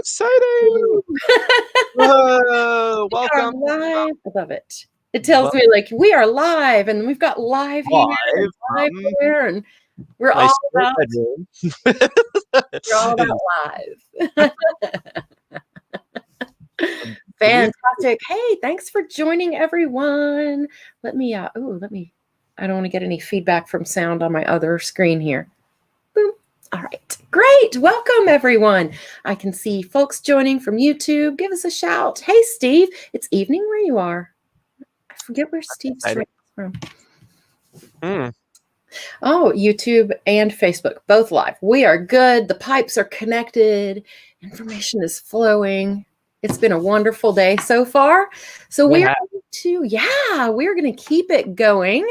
exciting. Whoa, We are welcome. live. I love it. It tells me like we are live, and we've got live here, and live there, and we're all about live. Fantastic. Hey, thanks for joining, everyone. Let me I don't want to get any feedback from sound on my other screen here. Boom. All right, great. Welcome, everyone. I can see folks joining from YouTube. Give us a shout. Hey, Steve, it's evening where you are. I forget where Steve's from. Oh, YouTube and Facebook, both live. We are good. The pipes are connected. Information is flowing. It's been a wonderful day so far. So we're going to keep it going.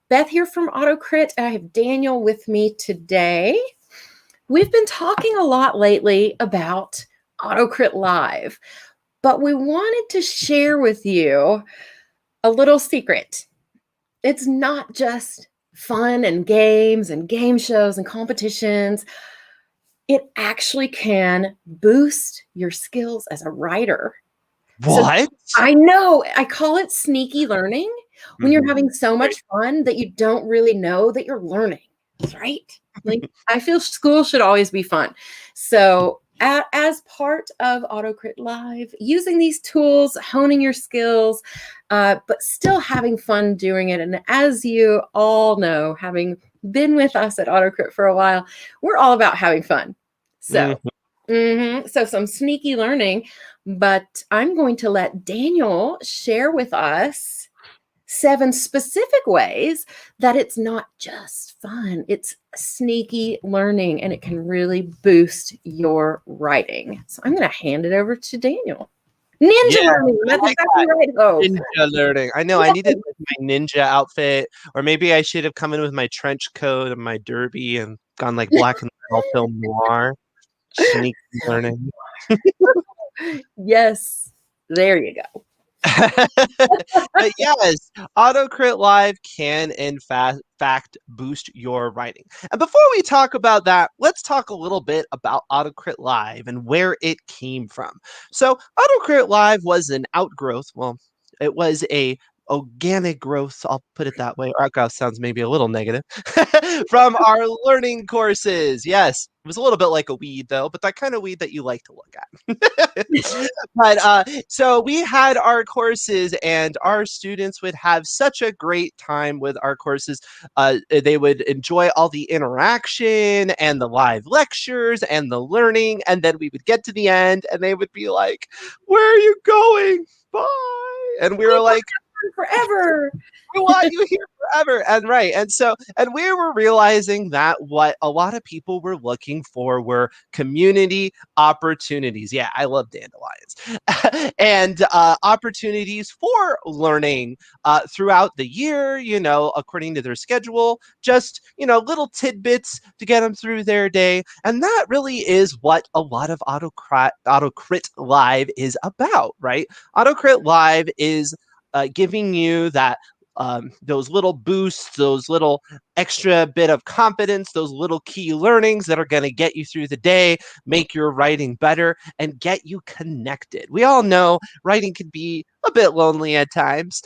Beth here from AutoCrit. I have Daniel with me today. We've been talking a lot lately about AutoCrit Live, but we wanted to share with you a little secret. It's not just fun and games and game shows and competitions. It actually can boost your skills as a writer. What? So, I know. I call it sneaky learning when you're having so much fun that you don't really know that you're learning, right? Like, I feel school should always be fun. So as part of AutoCrit Live, using these tools, honing your skills, but still having fun doing it. And as you all know, having been with us at AutoCrit for a while, we're all about having fun. So, so some sneaky learning, but I'm going to let Daniel share with us 7 specific ways that it's not just fun, it's sneaky learning, and it can really boost your writing. So I'm going to hand it over to Daniel. Ninja learning. That's exactly right. Ninja learning. I know. I needed my ninja outfit, or maybe I should have come in with my trench coat and my derby and gone like black and white film noir. Sneaky learning. Yes. There you go. But yes, AutoCrit Live can in fact boost your writing. And before we talk about that, let's talk a little bit about AutoCrit Live and where it came from. So AutoCrit Live was an outgrowth. Well, it was a organic growth, I'll put it that way. Outgrowth sounds maybe a little negative. From our learning courses. Yes, it was a little bit like a weed though, but that kind of weed that you like to look at. But so we had our courses, and our students would have such a great time with our courses. They would enjoy all the interaction and the live lectures and the learning, and then we would get to the end and they would be like, "Where are you going? Bye." And we were like, forever. We want you here forever. And we were realizing that what a lot of people were looking for were community opportunities. Yeah, I love dandelions. And opportunities for learning throughout the year, according to their schedule, just, little tidbits to get them through their day. And that really is what a lot of AutoCrit Live is about, right? AutoCrit Live is giving you that those little boosts, those little extra bit of confidence, those little key learnings that are going to get you through the day, make your writing better, and get you connected. We all know writing can be a bit lonely at times.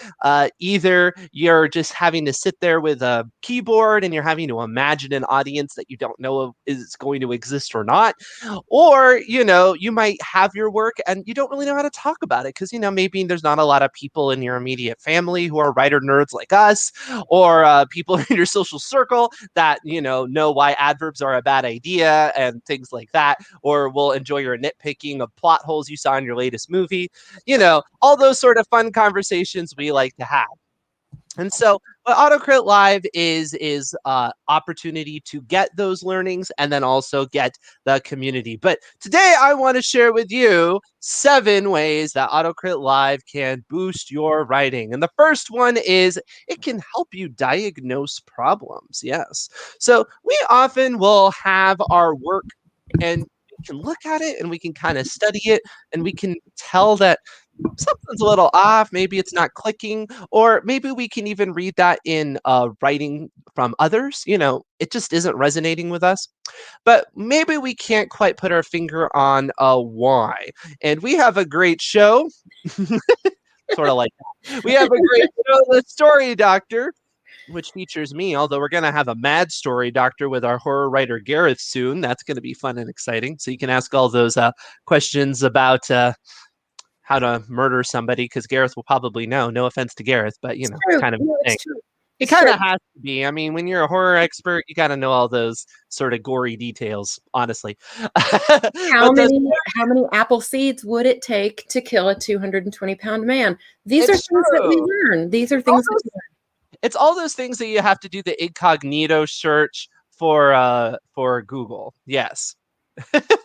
Either you're just having to sit there with a keyboard and you're having to imagine an audience that you don't know is going to exist or not, or you might have your work and you don't really know how to talk about it because maybe there's not a lot of people in your immediate family who are writer nerds like us, or people in your social circle that know why adverbs are a bad idea and things like that, or will enjoy your nitpicking of plot holes you saw in your latest movie. All those sort of fun conversations we like to have. And so what AutoCrit Live is opportunity to get those learnings and then also get the community. But today I want to share with you 7 ways that AutoCrit Live can boost your writing. And the first one is it can help you diagnose problems. Yes. So we often will have our work and we can look at it and we can kind of study it and we can tell that something's a little off. Maybe it's not clicking, or maybe we can even read that in writing from others. It just isn't resonating with us. But maybe we can't quite put our finger on a why. And we have a great show, sort of like that. We have a great show, The Story Doctor, which features me, although we're going to have a mad story doctor with our horror writer Gareth soon. That's going to be fun and exciting. So you can ask all those questions about how to murder somebody because Gareth will probably know. No offense to Gareth, but It's it's true. kind of No, a thing. it's true. It It's kind true. of has to be. I mean, when you're a horror expert, you got to know all those sort of gory details, honestly. How But many how many apple seeds would it take to kill a 220-pound man? These are it's things that we true. learn. These are It's all things that those we learn. it's all those things that you have to do the incognito search for Google. Yes.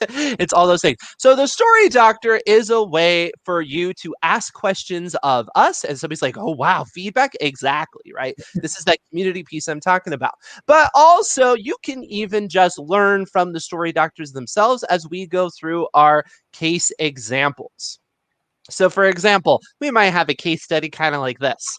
It's all those things. So the story doctor is a way for you to ask questions of us, and somebody's like, "Oh wow, feedback." Exactly, right? This is that community piece I'm talking about. But also, you can even just learn from the story doctors themselves as we go through our case examples. So, for example, we might have a case study kind of like this.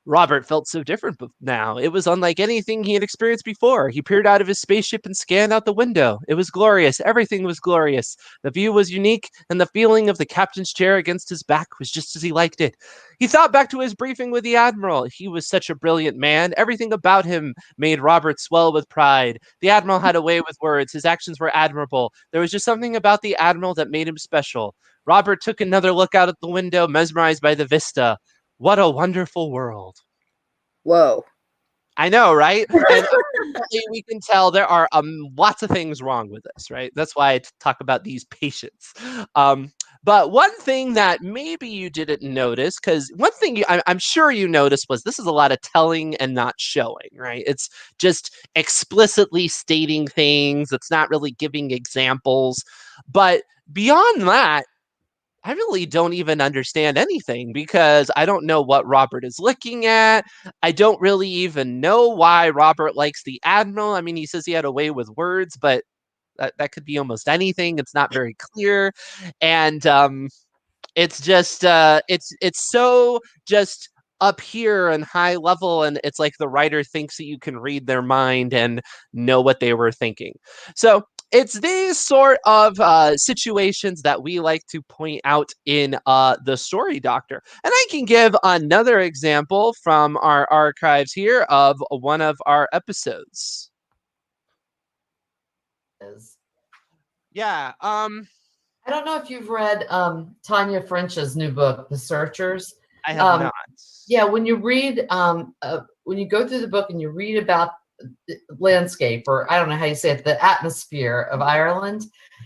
Robert felt so different now. It was unlike anything he had experienced before. He peered out of his spaceship and scanned out the window. It was glorious. Everything was glorious. The view was unique, and the feeling of the captain's chair against his back was just as he liked it. He thought back to his briefing with the Admiral. He was such a brilliant man. Everything about him made Robert swell with pride. The Admiral had a way with words. His actions were admirable. There was just something about the Admiral that made him special. Robert took another look out at the window, mesmerized by the vista. What a wonderful world. Whoa. I know, right? And immediately we can tell there are lots of things wrong with this, right? That's why I talk about these patients. Um, but one thing that maybe you didn't notice, because one thing I'm sure you noticed was this is a lot of telling and not showing, right? It's just explicitly stating things, it's not really giving examples. But beyond that, I really don't even understand anything because I don't know what Robert is looking at. I don't really even know why Robert likes the Admiral. I mean, he says he had a way with words, but that could be almost anything. It's not very clear. And it's just it's so just up here and high level, and it's like the writer thinks that you can read their mind and know what they were thinking. So it's these sort of situations that we like to point out in the story doctor. And I can give another example from our archives here of one of our episodes. Is. Yeah. I don't know if you've read Tanya French's new book, The Searchers. I have Um, not. yeah, when you read, when you go through the book and you read about the landscape, or I don't know how you say it, the atmosphere of Ireland,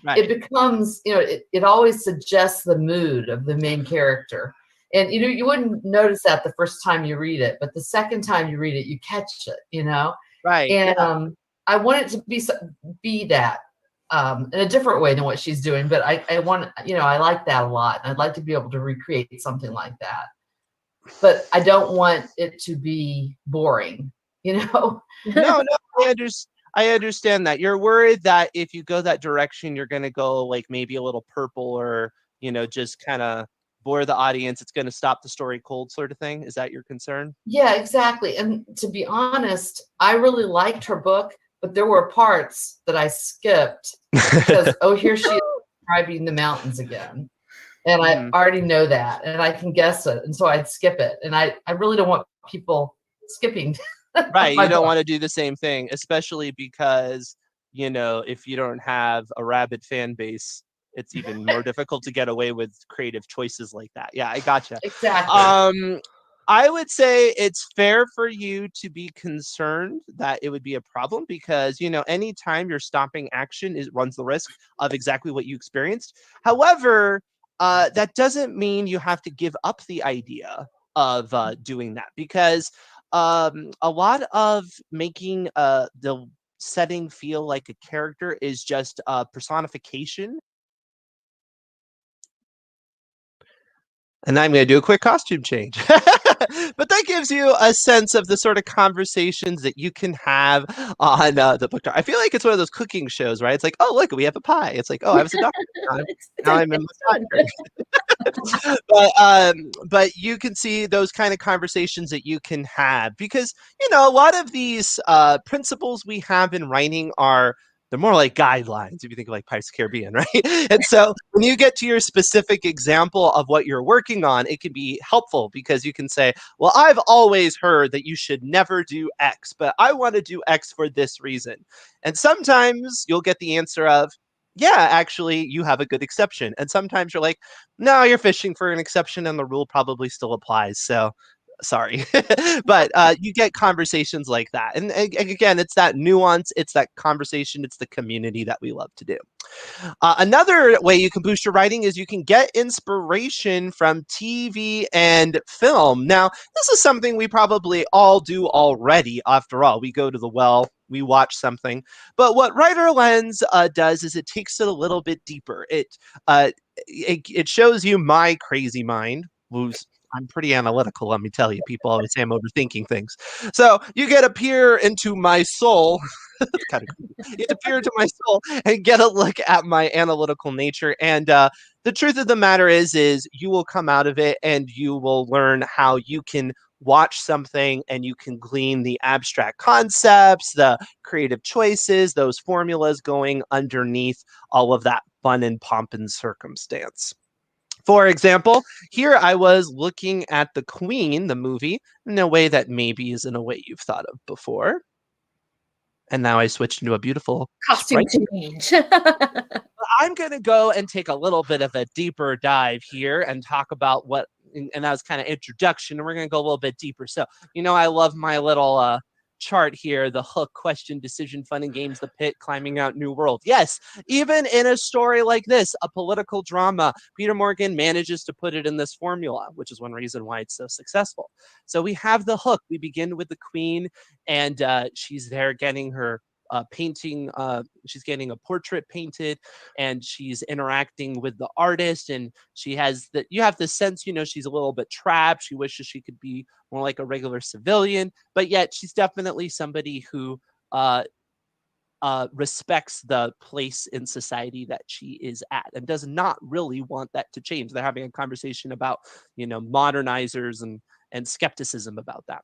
Right. it becomes, it always suggests the mood of the main character. And, you wouldn't notice that the first time you read it, but the second time you read it, you catch it. Right. And Yeah. I want it to be that in a different way than what she's doing. But I want, I like that a lot. And I'd like to be able to recreate something like that. But I don't want it to be boring, No, no, I understand that. You're worried that if you go that direction, you're going to go like maybe a little purple or, just kind of bore the audience. It's going to stop the story cold sort of thing. Is that your concern? Yeah, exactly. And to be honest, I really liked her book, but there were parts that I skipped because, oh, here she is describing the mountains again. And I Mhm. already know that, and I can guess it. And so I'd skip it. And I really don't want people skipping Right. my You don't book. want to do the same thing, especially because, if you don't have a rabid fan base, it's even more difficult to get away with creative choices like that. Yeah, I gotcha. Exactly. I would say it's fair for you to be concerned that it would be a problem because, anytime you're stopping action, it runs the risk of exactly what you experienced. However, that doesn't mean you have to give up the idea of doing that because a lot of making the setting feel like a character is just a personification. And I'm going to do a quick costume change. But that gives you a sense of the sort of conversations that you can have on the book. I feel like it's one of those cooking shows, right? It's like, oh, look, we have a pie. It's like, oh, I was a doctor. Now It's now like I'm in it's my done. doctor. But you can see those kind of conversations that you can have because a lot of these principles we have in writing are they're more like guidelines if you think of like Pirates of the Caribbean, right? And so when you get to your specific example of what you're working on, it can be helpful because you can say, well, I've always heard that you should never do X, but I want to do X for this reason. And sometimes you'll get the answer of, yeah, actually, you have a good exception. And sometimes you're like, no, you're fishing for an exception and the rule probably still applies. So sorry. But you get conversations like that. And again, it's that nuance, it's that conversation, it's the community that we love to do. Another way you can boost your writing is you can get inspiration from TV and film. Now, this is something we probably all do already. After all, we go to the well, we watch something. But what Writer Lens does is it takes it a little bit deeper. It shows you my crazy mind, who's I'm pretty analytical, let me tell you. People always say I'm overthinking things. So you get a peer into my soul. That's kind of creepy. You get to peer into my soul and get a look at my analytical nature. And the truth of the matter is you will come out of it and you will learn how you can watch something and you can glean the abstract concepts, the creative choices, those formulas going underneath all of that fun and pomp and circumstance. For example, here I was looking at The Queen, the movie, in a way that maybe isn't a way you've thought of before. And now I switched into a beautiful Costume sprite. change. I'm going to go and take a little bit of a deeper dive here and talk about what, and that was kind of introduction, and we're going to go a little bit deeper. So, I love my little chart here, the hook, question, decision, fun and games, the pit, climbing out new world. Yes, even in a story like this, a political drama, Peter Morgan manages to put it in this formula, which is one reason why it's so successful. So we have the hook. We begin with the queen, and she's there getting her painting. She's getting a portrait painted, and she's interacting with the artist. And she has that. You have the sense, she's a little bit trapped. She wishes she could be more like a regular civilian, but yet she's definitely somebody who respects the place in society that she is at and does not really want that to change. They're having a conversation about, modernizers and skepticism about that.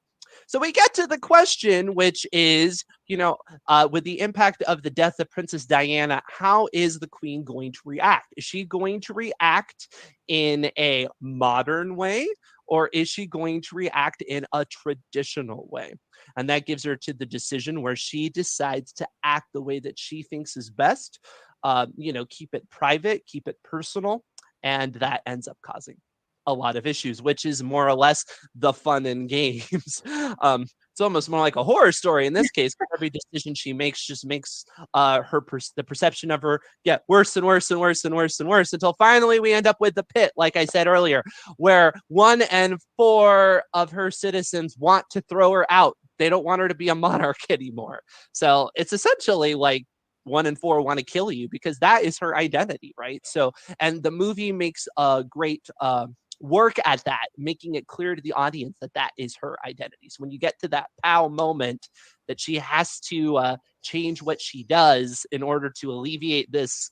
So we get to the question, which is, with the impact of the death of Princess Diana, how is the queen going to react? Is she going to react in a modern way, or is she going to react in a traditional way? And that gives her to the decision where she decides to act the way that she thinks is best. Keep it private, keep it personal, and that ends up causing a lot of issues, which is more or less the fun and games. It's almost more like a horror story in this case. Every decision she makes just makes the perception of her get worse and worse and worse and worse and worse until finally we end up with the pit, like I said earlier, where 1 in 4 of her citizens want to throw her out. They don't want her to be a monarch anymore. So it's essentially like 1 in 4 want to kill you because that is her identity, right? So, and the movie makes a great work at that, making it clear to the audience that that is her identity. So when you get to that pow moment that she has to change what she does in order to alleviate this,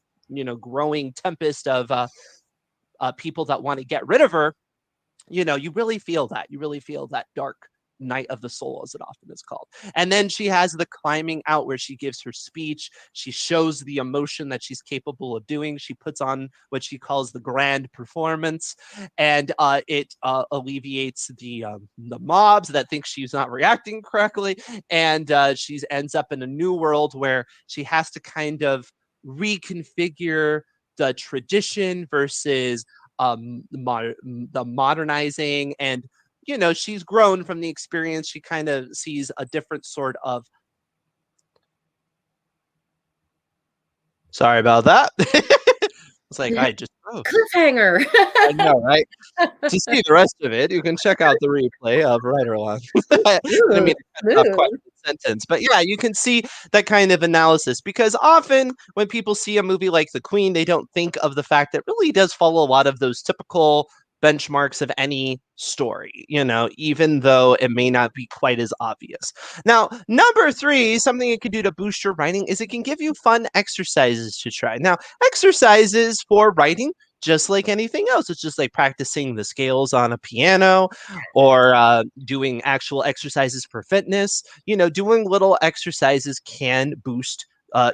growing tempest of people that want to get rid of her, you really feel that. You really feel that dark night of the soul, as it often is called. And then she has the climbing out where she gives her speech. She shows the emotion that she's capable of doing. She puts on what she calls the grand performance, and it alleviates the mobs that think she's not reacting correctly. And she ends up in a new world where she has to kind of reconfigure the tradition versus the modernizing. And she's grown from the experience. She kind of sees a different sort of, sorry about that. It's like I just Cliffhanger. I know, right? To see the rest of it, you can check out the replay of Writer Along. I didn't mean to cut off quite the sentence, but yeah, you can see that kind of analysis because often when people see a movie like The Queen, they don't think of the fact that really does follow a lot of those typical benchmarks of any story, even though it may not be quite as obvious. Now, number 3, something it can do to boost your writing is it can give you fun exercises to try. Now, exercises for writing, just like anything else, it's just like practicing the scales on a piano or doing actual exercises for fitness. Doing little exercises can boost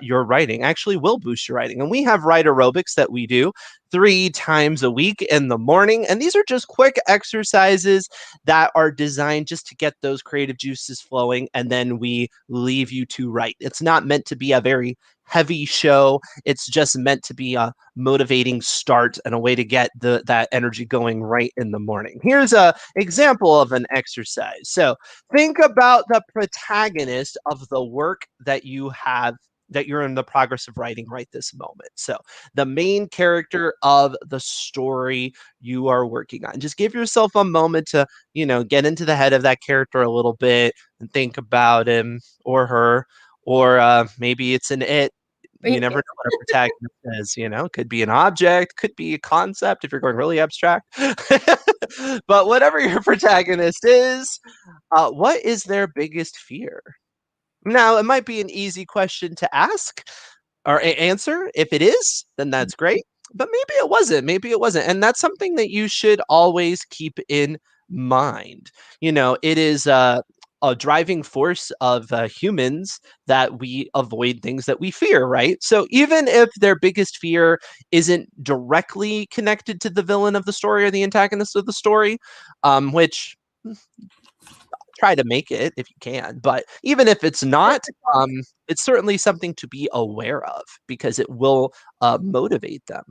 your writing, actually will boost your writing. And we have write aerobics that we do 3 times a week in the morning. And these are just quick exercises that are designed just to get those creative juices flowing. And then we leave you to write. It's not meant to be a very heavy show. It's just meant to be a motivating start and a way to get that energy going right in the morning. Here's a example of an exercise. So think about the protagonist of the work that you have, that you're in the progress of writing right this moment. So the main character of the story you are working on. Just give yourself a moment to, get into the head of that character a little bit and think about him or her, or maybe it's an it. You never know what a protagonist is, could be an object, could be a concept if you're going really abstract. But whatever your protagonist is, what is their biggest fear? Now, it might be an easy question to ask or answer. If it is, then that's great. But maybe it wasn't. Maybe it wasn't. And that's something that you should always keep in mind. It is a driving force of humans that we avoid things that we fear, right? So even if their biggest fear isn't directly connected to the villain of the story or the antagonist of the story, which try to make it if you can, but even if it's not, it's certainly something to be aware of because it will motivate them.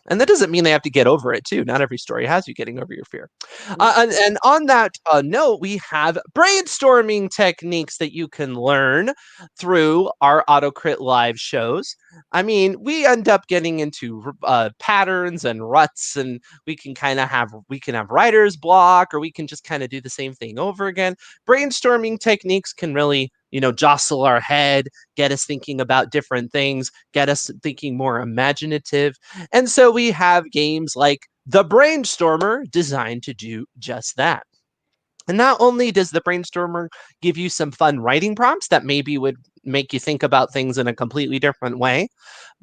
And that doesn't mean they have to get over it too. Not every story has you getting over your fear. And on that note, we have brainstorming techniques that you can learn through our AutoCrit live shows. I mean, we end up getting into patterns and ruts, and we can have writer's block, or we can just kind of do the same thing over again. Brainstorming techniques can really jostle our head, get us thinking about different things, get us thinking more imaginative. And so we have games like the Brainstormer designed to do just that. And not only does the Brainstormer give you some fun writing prompts that maybe would make you think about things in a completely different way,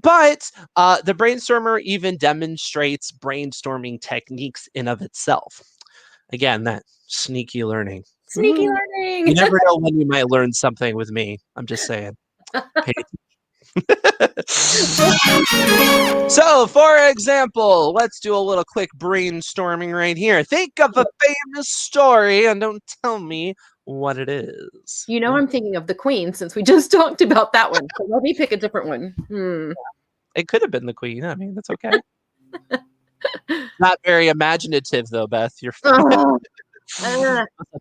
but the Brainstormer even demonstrates brainstorming techniques in of itself. Again, that sneaky learning. Sneaky learning. You never know when you might learn something with me. I'm just saying. So, for example, let's do a little quick brainstorming right here. Think of a famous story and don't tell me what it is. I'm thinking of the Queen since we just talked about that one. So let me pick a different one. It could have been the Queen. I mean, that's okay. Not very imaginative, though, Beth. You're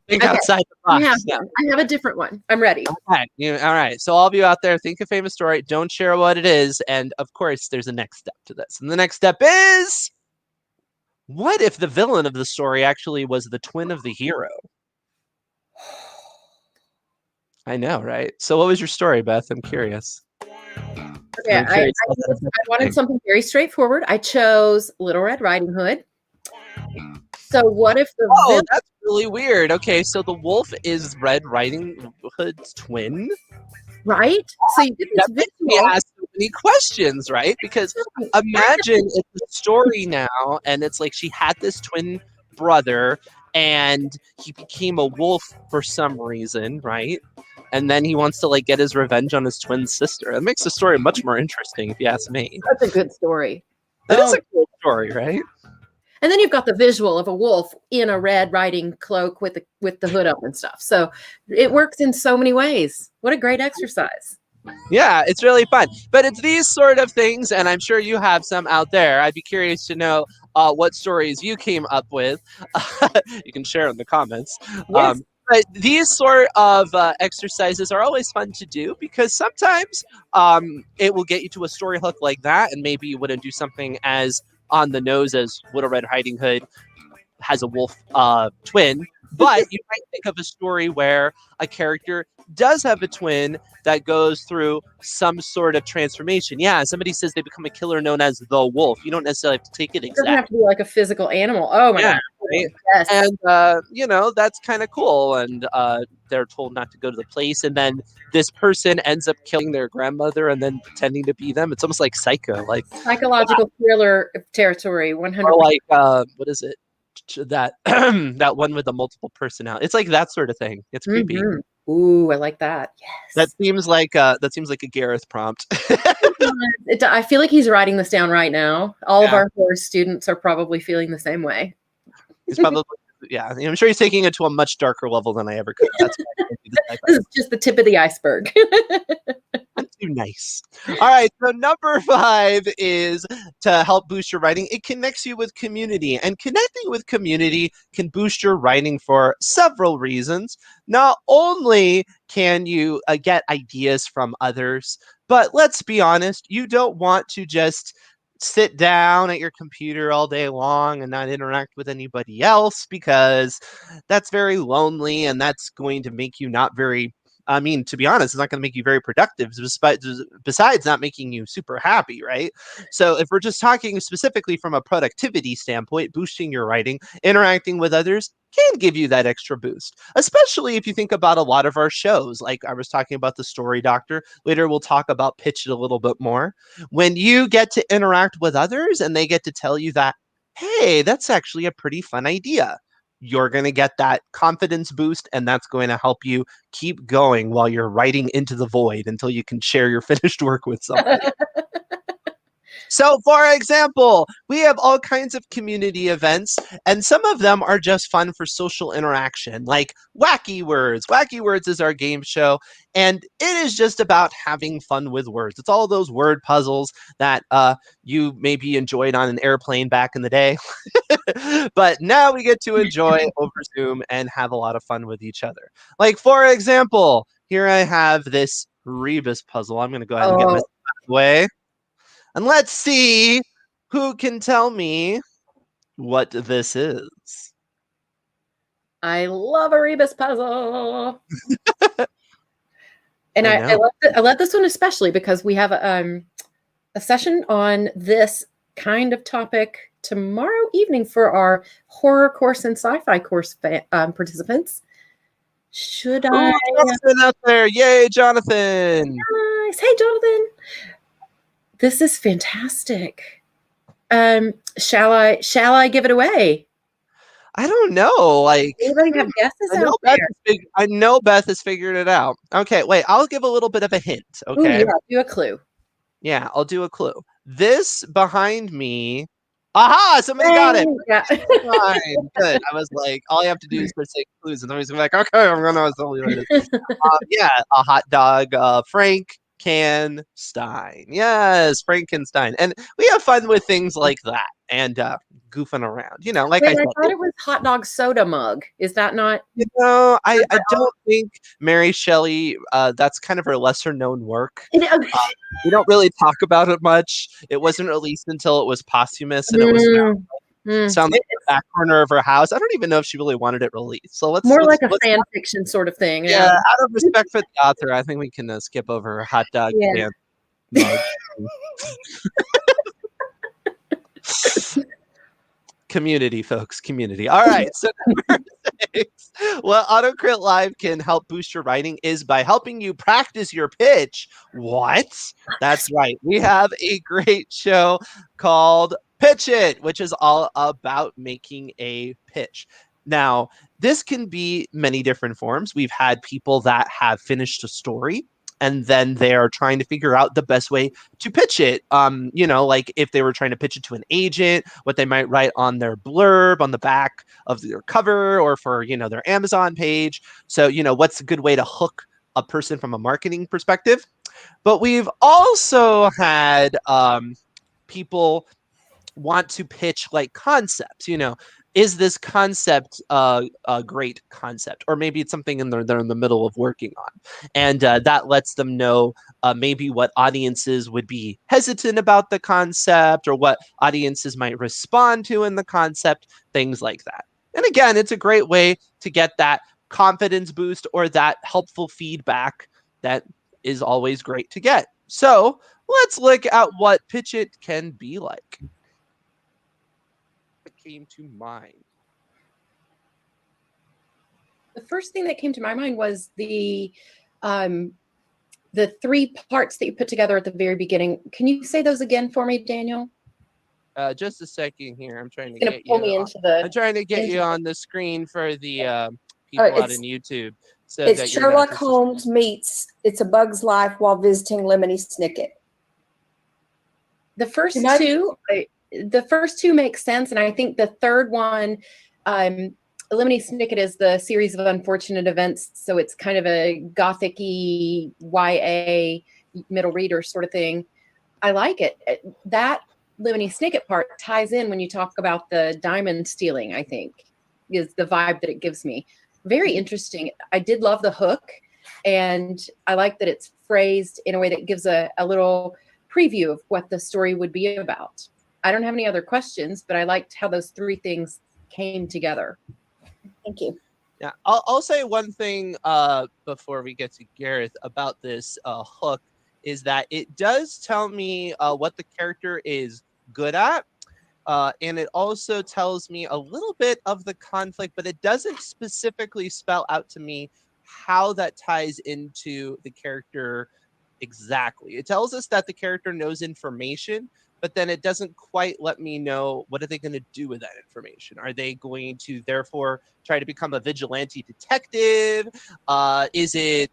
think outside the box. I have a different one. I'm ready. Okay. All right. So all of you out there, think of a famous story. Don't share what it is. And of course, there's a next step to this. And the next step is, what if the villain of the story actually was the twin of the hero? I know, right? So what was your story, Beth? I'm curious. Okay, I wanted something very straightforward. I chose Little Red Riding Hood. So what if the villain... that's really weird. Okay, so the wolf is Red Riding Hood's twin? Right? So you get this visual. Ask so many questions, right? Because imagine it's a story now, and it's like she had this twin brother, and he became a wolf for some reason, right? And then he wants to get his revenge on his twin sister. It makes the story much more interesting, if you ask me. That's a good story. It is a cool story, right? And then you've got the visual of a wolf in a red riding cloak with the hood up and stuff. So it works in so many ways. What a great exercise. Yeah, it's really fun. But it's these sort of things, and I'm sure you have some out there. I'd be curious to know what stories you came up with. You can share in the comments. Yes. But these sort of exercises are always fun to do because sometimes it will get you to a story hook like that, and maybe you wouldn't do something as on the nose as Little Red Riding Hood has a wolf twin, But you might think of a story where a character does have a twin that goes through some sort of transformation. Yeah, somebody says they become a killer known as the wolf. You don't necessarily have to take it It doesn't have to exactly. be like a physical animal. Oh my Yeah, God. right. Yes. And that's kind of cool. And they're told not to go to the place, and then this person ends up killing their grandmother and then pretending to be them. It's almost like Psycho, like Psychological thriller territory, or 100%. like what is it? That that one with the multiple personality. It's like that sort of thing. It's creepy. Ooh, I like that. That Yes. seems like a Gareth prompt. I feel like he's writing this down right now. All of Yeah. our horror students are probably feeling the same way. He's probably I'm sure he's taking it to a much darker level than I ever could. That's why I can't do the This sci-fi. is just the tip of the iceberg. I'm too nice. All right, so number 5 is to help boost your writing. It connects you with community, and connecting with community can boost your writing for several reasons. Not only can you get ideas from others, but let's be honest, you don't want to just sit down at your computer all day long and not interact with anybody else, because that's very lonely and that's going to make you not very, I mean, to be honest, it's not going to make you very productive, besides not making you super happy, right? So if we're just talking specifically from a productivity standpoint, boosting your writing, interacting with others can give you that extra boost, especially if you think about a lot of our shows. Like I was talking about the Story Doctor. Later, we'll talk about Pitch It a little bit more. When you get to interact with others and they get to tell you that, hey, that's actually a pretty fun idea, you're going to get that confidence boost, and that's going to help you keep going while you're writing into the void until you can share your finished work with somebody. So, for example, we have all kinds of community events, and some of them are just fun for social interaction, like Wacky Words. Wacky Words is our game show, and it is just about having fun with words. It's all those word puzzles that you maybe enjoyed on an airplane back in the day, but now we get to enjoy over Zoom and have a lot of fun with each other. Like, for example, here I have this Rebus puzzle. I'm going to go ahead and get myself out of the way. And let's see who can tell me what this is. I love a Rebus puzzle. And I know. I love this one especially because we have a session on this kind of topic tomorrow evening for our horror course and sci-fi course participants. Should Ooh, I? Jonathan out there. Yay, Jonathan. Nice. Hey, Jonathan. This is fantastic. Shall I give it away? I don't know. Like, Anybody have guesses out there? I know Beth has figured it out. Okay, wait. I'll give a little bit of a hint. Okay. Ooh, yeah, do a clue. Yeah, I'll do a clue. This behind me. Aha! Somebody got it. Yeah. Fine. Good. I was like, all I have to do is start saying clues, and somebody's like, okay, I'm gonna tell you what it is. Yeah, a hot dog. Frankenstein. Yes, Frankenstein. And we have fun with things like that and goofing around. Like Wait, I I said, thought it was hot dog soda mug. Is that not? I don't think Mary Shelley, that's kind of her lesser known work. We don't really talk about it much. It wasn't released until it was posthumous, and it was found in the back corner of her house. I don't even know if she really wanted it released. So let's more like a fan fiction sort of thing. Yeah, out of respect for the author, I think we can skip over her hot dog stand mug. Community, folks, community. All right, so number 6, what AutoCrit Live can help boost your writing is by helping you practice your pitch. What? That's right. We have a great show called Pitch It, which is all about making a pitch. Now, this can be many different forms. We've had people that have finished a story and then they're trying to figure out the best way to pitch it. Like if they were trying to pitch it to an agent, what they might write on their blurb on the back of their cover, or for, their Amazon page. So, what's a good way to hook a person from a marketing perspective? But we've also had people want to pitch like concepts. Is this concept a great concept, or maybe it's something they're in the middle of working on, and that lets them know maybe what audiences would be hesitant about the concept, or what audiences might respond to in the concept, things like that. And again, it's a great way to get that confidence boost or that helpful feedback that is always great to get. So let's look at what Pitch It can be like. What came to mind? The first thing that came to my mind was the 3 parts that you put together at the very beginning. Can you say those again for me, Daniel? Just a second here. I'm trying to It's gonna get pull you. me into the. I'm trying to get you on the screen for the people out in YouTube, so It's that you're not Sherlock just. Holmes meets It's a Bug's Life while visiting Lemony Snicket. The first Can I- two, the first two make sense, and I think the third one, Lemony Snicket is the series of unfortunate events, so it's kind of a gothic-y YA middle reader sort of thing. I like it. That Lemony Snicket part ties in when you talk about the diamond stealing, I think, is the vibe that it gives me. Very interesting. I did love the hook, and I like that it's phrased in a way that gives a little preview of what the story would be about. I don't have any other questions, but I liked how those 3 things came together. Thank you. Yeah, I'll say one thing before we get to Gareth about this hook is that it does tell me what the character is good at. And it also tells me a little bit of the conflict, but it doesn't specifically spell out to me how that ties into the character exactly. It tells us that the character knows information, but then it doesn't quite let me know what are they going to do with that information. Are they going to therefore try to become a vigilante detective? Is it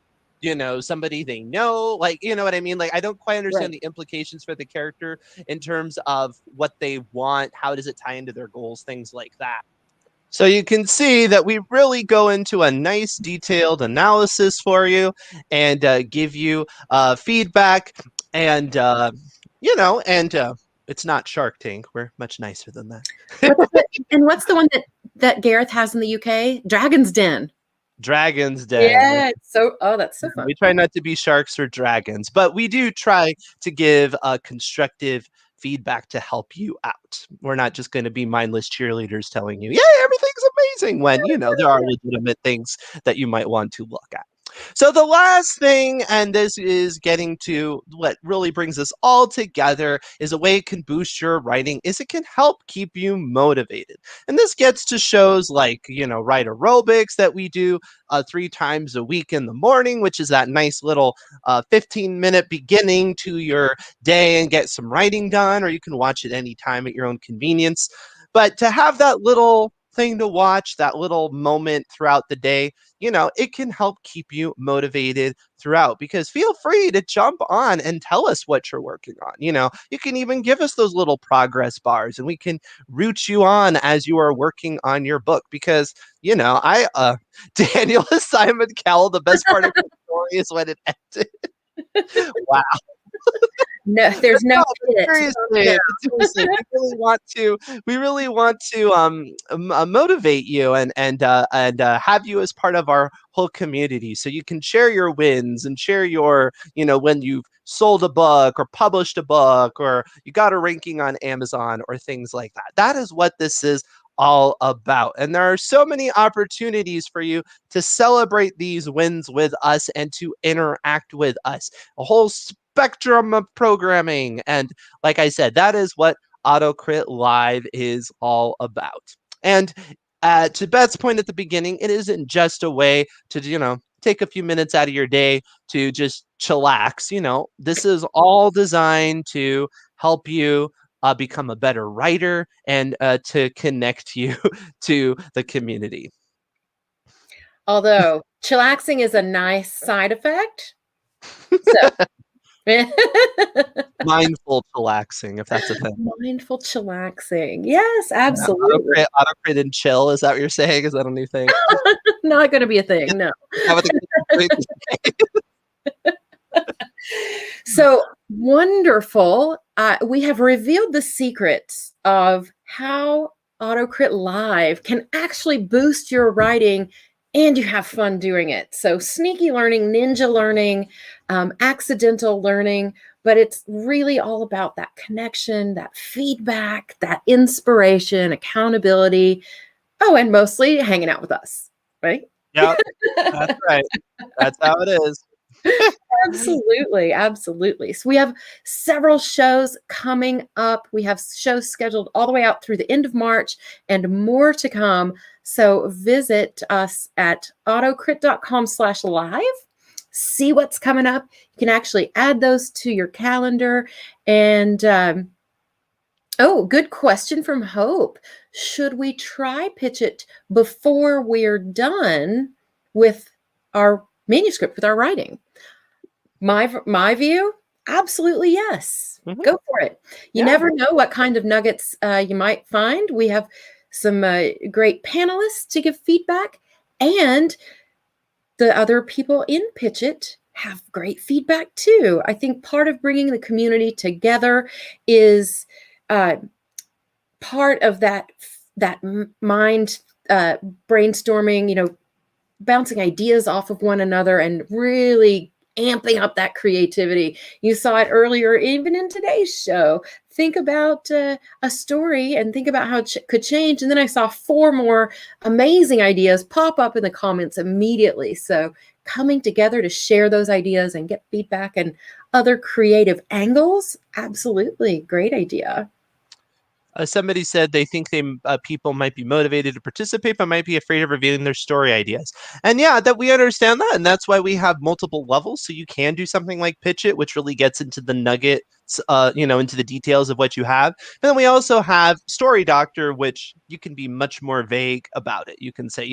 somebody they know? Like, you know what I mean? Like, I don't quite understand the implications for the character in terms of what they want. How does it tie into their goals? Things like that. So you can see that we really go into a nice detailed analysis for you and give you feedback and, it's not Shark Tank. We're much nicer than that. What's the one that Gareth has in the UK? Dragon's Den. Dragon's Den. Yeah, that's so fun. We try not to be sharks or dragons, but we do try to give constructive feedback to help you out. We're not just going to be mindless cheerleaders telling you, yeah, everything's amazing when, there are legitimate things that you might want to look at. So the last thing, and this is getting to what really brings us all together, is a way it can boost your writing, is it can help keep you motivated. And this gets to shows like, write aerobics that we do 3 times a week in the morning, which is that nice little 15-minute beginning to your day and get some writing done, or you can watch it anytime at your own convenience. But to have that little thing to watch, that little moment throughout the day, it can help keep you motivated throughout, because feel free to jump on and tell us what you're working on. You can even give us those little progress bars and we can root you on as you are working on your book, because Daniel and Simon Cowell, the best part of the story is when it ended. Wow. No, there's no seriously, we really want to motivate you and have you as part of our whole community, so you can share your wins and share your when you've sold a book or published a book or you got a ranking on Amazon or things like that. That is what this is all about. And there are so many opportunities for you to celebrate these wins with us and to interact with us. A whole spectrum of programming. And like I said, that is what AutoCrit Live is all about. And to Beth's point at the beginning, it isn't just a way to, take a few minutes out of your day to just chillax. This is all designed to help you become a better writer and to connect you to the community. Although chillaxing is a nice side effect. So. Mindful chillaxing, if that's a thing. Mindful chillaxing. Yes, absolutely. AutoCrit and chill. Is that what you're saying? Is that a new thing? Not going to be a thing. No. So wonderful. We have revealed the secrets of how AutoCrit Live can actually boost your writing and you have fun doing it. So sneaky learning, ninja learning, accidental learning, but it's really all about that connection, that feedback, that inspiration, accountability. Oh, and mostly hanging out with us, right? Yep, that's right. That's how it is. Absolutely, absolutely. So we have several shows coming up. We have shows scheduled all the way out through the end of March and more to come. So visit us at autocrit.com/live. See what's coming up. You can actually add those to your calendar. And oh, good question from Hope. Should we try pitch it before we're done with our manuscript, with our writing? My view, absolutely yes. Mhm. Go for it. You Yeah. never know what kind of nuggets you might find. We have some great panelists to give feedback, and the other people in Pitch It have great feedback too. I think part of bringing the community together is part of that mind brainstorming, bouncing ideas off of one another and really amping up that creativity. You saw it earlier, even in today's show. Think about a story and think about how it could change. And then I saw 4 more amazing ideas pop up in the comments immediately. So coming together to share those ideas and get feedback and other creative angles, absolutely great idea. Somebody said they think people might be motivated to participate, but might be afraid of revealing their story ideas. And yeah, that we understand that, and that's why we have multiple levels. So you can do something like Pitch It, which really gets into the nuggets, into the details of what you have. And then we also have Story Doctor, which you can be much more vague about it. You can say,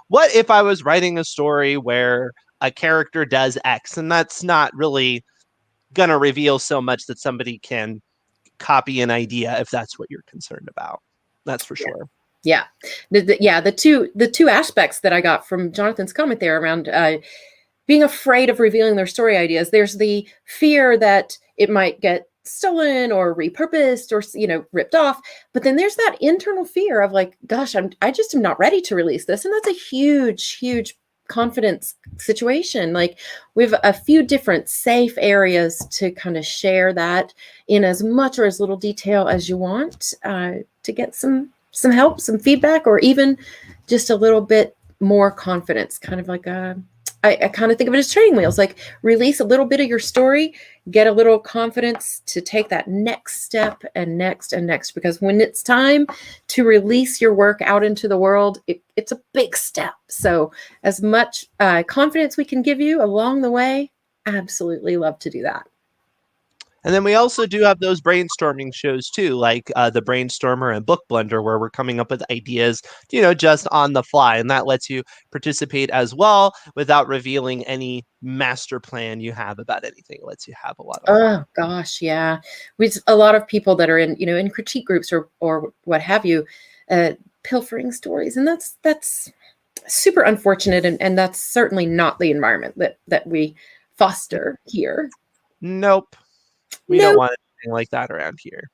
what if I was writing a story where a character does X, and that's not really gonna reveal so much that somebody can copy an idea if that's what you're concerned about. That's for sure. Yeah. The two aspects that I got from Jonathan's comment there around being afraid of revealing their story ideas. There's the fear that it might get stolen or repurposed or ripped off, but then there's that internal fear of like, gosh, I just am not ready to release this, and that's a huge confidence situation. Like, we have a few different safe areas to kind of share that in as much or as little detail as you want to get some help, some feedback, or even just a little bit more confidence. Kind of like I kind of think of it as training wheels. Like, release a little bit of your story, get a little confidence to take that next step and next and next. Because when it's time to release your work out into the world, it's a big step. So as much confidence we can give you along the way, absolutely love to do that. And then we also do have those brainstorming shows too, like the Brainstormer and Book Blender, where we're coming up with ideas, just on the fly. And that lets you participate as well without revealing any master plan you have about anything. It lets you have a lot of fun. Oh gosh, yeah. With a lot of people that are in critique groups or what have you, pilfering stories, and that's super unfortunate, and that's certainly not the environment that we foster here. Nope. We don't want anything like that around here.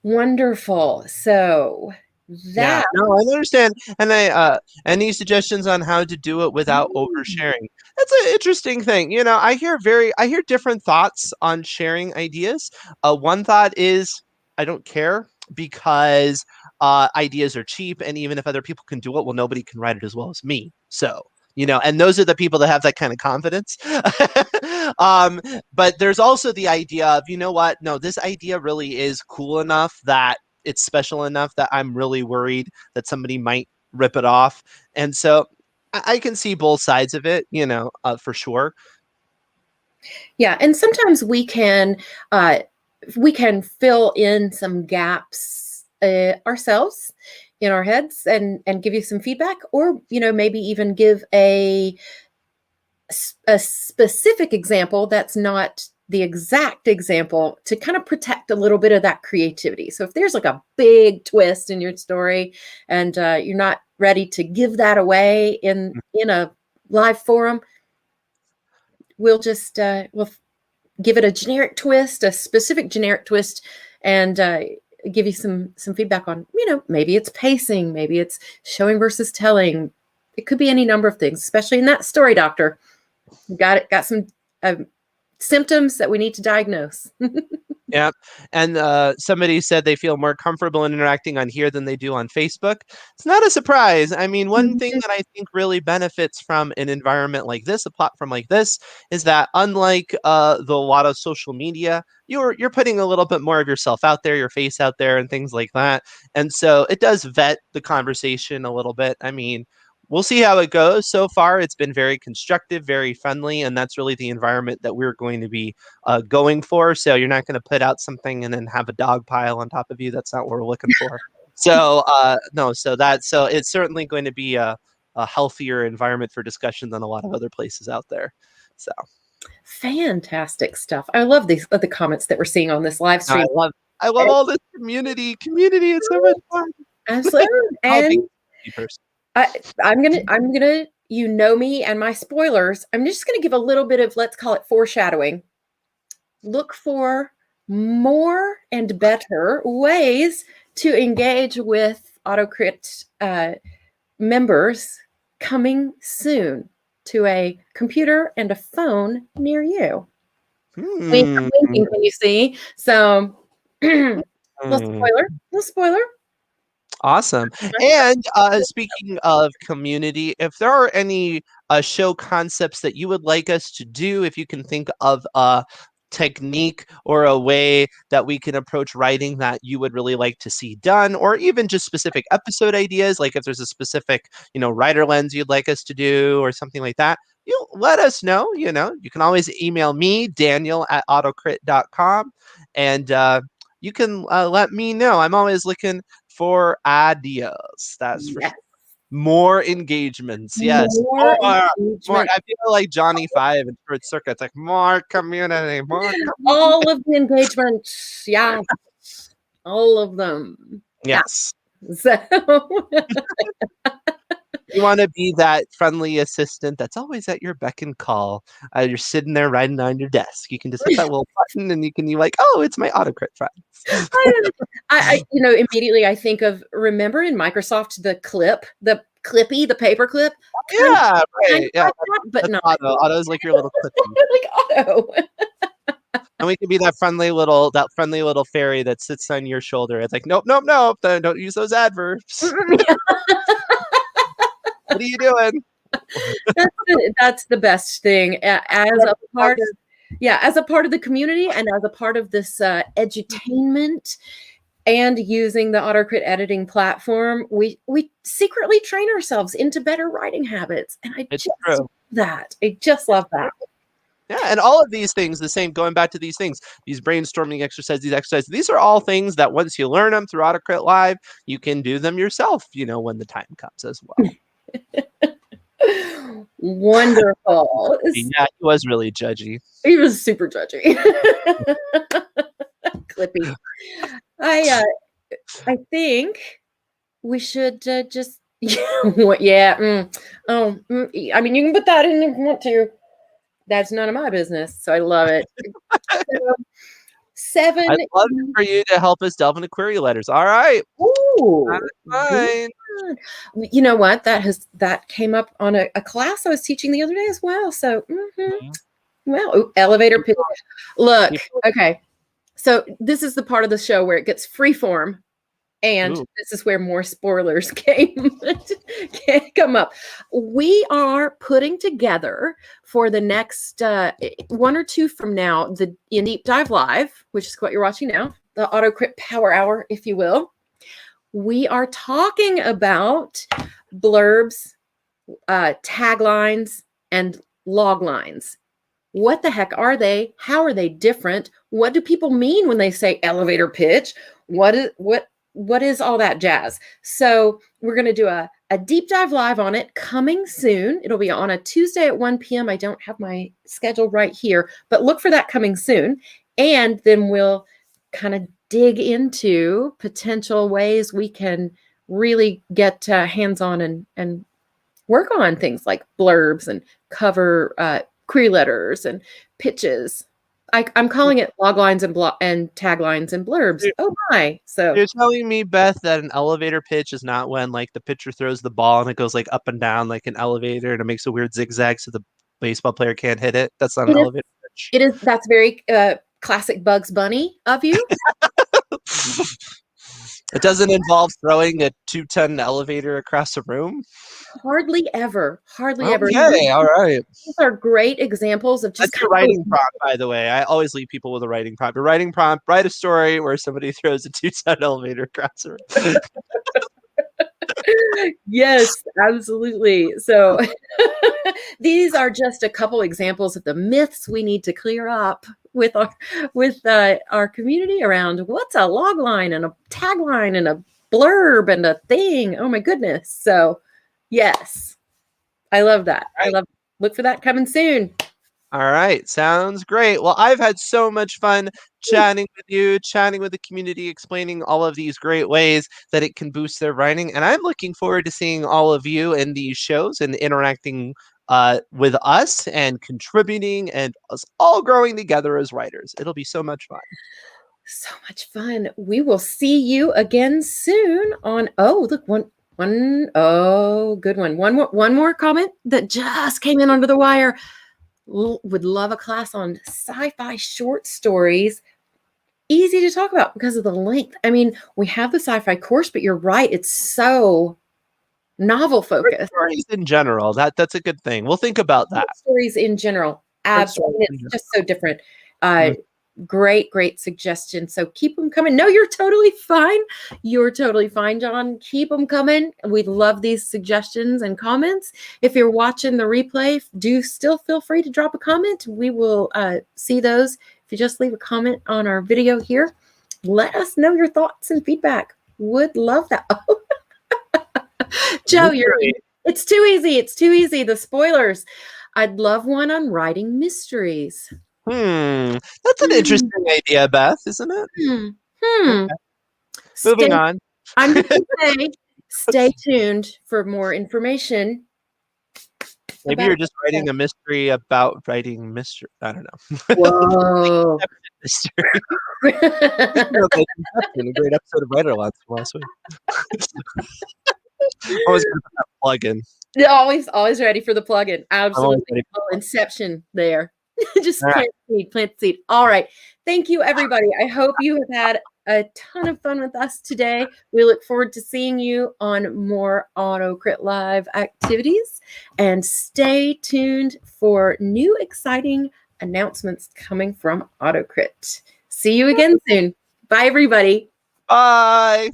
Wonderful. So that no, I understand. And any suggestions on how to do it without oversharing? That's an interesting thing. I hear different thoughts on sharing ideas. One thought is I don't care because ideas are cheap, and even if other people can do it, well, nobody can write it as well as me. So and those are the people that have that kind of confidence. But there's also the idea of, what? No, this idea really is cool enough that it's special enough that I'm really worried that somebody might rip it off. And so I can see both sides of it, for sure. Yeah. And sometimes we can fill in some gaps ourselves in our heads and give you some feedback, or maybe even give a specific example that's not the exact example to kind of protect a little bit of that creativity. So if there's like a big twist in your story and you're not ready to give that away in a live forum, we'll just we'll give it a generic twist, a specific generic twist, and give you some feedback on, maybe it's pacing, maybe it's showing versus telling. It could be any number of things, especially in that Story Doctor. Got some symptoms that we need to diagnose. Yeah. And somebody said they feel more comfortable in interacting on here than they do on Facebook. It's not a surprise. I mean, one thing that I think really benefits from an environment like this, a platform like this, is that unlike the lot of social media, you're putting a little bit more of yourself out there, your face out there, and things like that. And so it does vet the conversation a little bit. I mean, we'll see how it goes. So far, it's been very constructive, very friendly, and that's really the environment that we're going to be going for. So you're not going to put out something and then have a dog pile on top of you. That's not what we're looking for. So no, so it's certainly going to be a healthier environment for discussion than a lot of other places out there. So Fantastic stuff. I love the comments that we're seeing on this live no, stream. I love all this community. It's so much fun. Absolutely. I'm a big And person. I'm gonna, you know me and my spoilers. I'm just gonna give a little bit of, let's call it foreshadowing. Look for more and better ways to engage with AutoCrit members coming soon to a computer and a phone near you. Wink, I'm winking, can you see? So, little spoiler. Awesome. And speaking of community, if there are any show concepts that you would like us to do, if you can think of a technique or a way that we can approach writing that you would really like to see done, or even just specific episode ideas, like if there's a specific, writer lens you'd like us to do or something like that, you let us know. You can always email me, Daniel at autocrit.com, and you can let me know. I'm always looking for ideas. That's for sure. More engagements. Yes. More. I feel like Johnny Five and Fruit Circuit. It's like more community, more community. All of the engagements. Yeah. All of them. Yes. Yeah. So you want to be that friendly assistant that's always at your beck and call. You're sitting there writing on your desk. You can just hit that little button and you're like, oh, it's my AutoCrit friends. I immediately I think of, remember in Microsoft, the Clippy, the paper clip? Yeah, right. Yeah. But not Auto's like your little Clippy. like Auto. And we can be that friendly little fairy that sits on your shoulder. It's like, nope. Don't use those adverbs. What are you doing? That's the best thing. As a part of the community and as a part of this edutainment and using the AutoCrit editing platform, we secretly train ourselves into better writing habits. And I just love that. Yeah, and all of these things, the same, going back to these things, these brainstorming exercises, these are all things that once you learn them through AutoCrit Live, you can do them yourself, when the time comes as well. Wonderful. Yeah, he was really judgy. He was super judgy. Clippy. I think we should just I mean, you can put that in if you want to. That's none of my business, so I love it. 7. I'd love for you to help us delve into query letters. All right. Ooh, that's fine. You know what? That came up on a class I was teaching the other day as well. So, well, elevator pitch. Look, okay. So this is the part of the show where it gets freeform, and this is where more spoilers come up. We are putting together for the next 1 or 2 from now, the Deep Dive Live, which is what you're watching now, the AutoCrit Power Hour, if you will. We are talking about blurbs, taglines, and log lines. What the heck are they? How are they different? What do people mean when they say elevator pitch? What is all that jazz? So we're going to do a deep dive live on it coming soon. It'll be on a Tuesday at 1 p.m. I don't have my schedule right here, but look for that coming soon. And then we'll kind of dig into potential ways we can really get hands-on and work on things like blurbs and cover query letters and pitches. I'm calling it log lines and taglines and blurbs. Oh my! So you're telling me, Beth, that an elevator pitch is not when like the pitcher throws the ball and it goes like up and down like an elevator and it makes a weird zigzag so the baseball player can't hit it. That's not an elevator pitch. It is. That's very classic Bugs Bunny of you. It doesn't involve throwing a 2-ton elevator across a room. Hardly ever. Hardly ever. Okay, all right. These are great examples of just That's your writing prompt, by the way. I always leave people with a writing prompt. A writing prompt: write a story where somebody throws a 2-ton elevator across a room. Yes, absolutely. So these are just a couple examples of the myths we need to clear up with our community around what's a log line and a tagline and a blurb and a thing. Oh my goodness. So yes, I love that. Right. Look for that coming soon. All right, sounds great. Well, I've had so much fun chatting with you, chatting with the community, explaining all of these great ways that it can boost their writing. And I'm looking forward to seeing all of you in these shows and interacting with us and contributing and us all growing together as writers. It'll be so much fun. So much fun. We will see you again soon on, oh, look, good one. One more comment that just came in under the wire. Would love a class on sci-fi short stories. Easy to talk about because of the length. I mean, we have the sci-fi course, but you're right. It's so novel focused. Stories in general. That's a good thing. We'll think about that. Stories in general. Absolutely. It's just so different. Great suggestion. So keep them coming. No, you're totally fine. You're totally fine, John. Keep them coming. We love these suggestions and comments. If you're watching the replay, do still feel free to drop a comment. We will see those. If you just leave a comment on our video here, let us know your thoughts and feedback. Would love that. Joe, it's too easy. It's too easy. The spoilers. I'd love one on writing mysteries. That's an interesting idea, Beth, isn't it? Okay. Moving on. I'm going to say, stay tuned for more information. Maybe you're just writing a mystery about writing mystery. I don't know. Whoa. Mystery. A great episode of Writer Lots from last week. Always going to put that plug in. Always ready for the plug-in. Absolutely. Inception there. Just plant seed. All right. Thank you, everybody. I hope you have had a ton of fun with us today. We look forward to seeing you on more AutoCrit Live activities. And stay tuned for new exciting announcements coming from AutoCrit. See you again soon. Bye, everybody. Bye.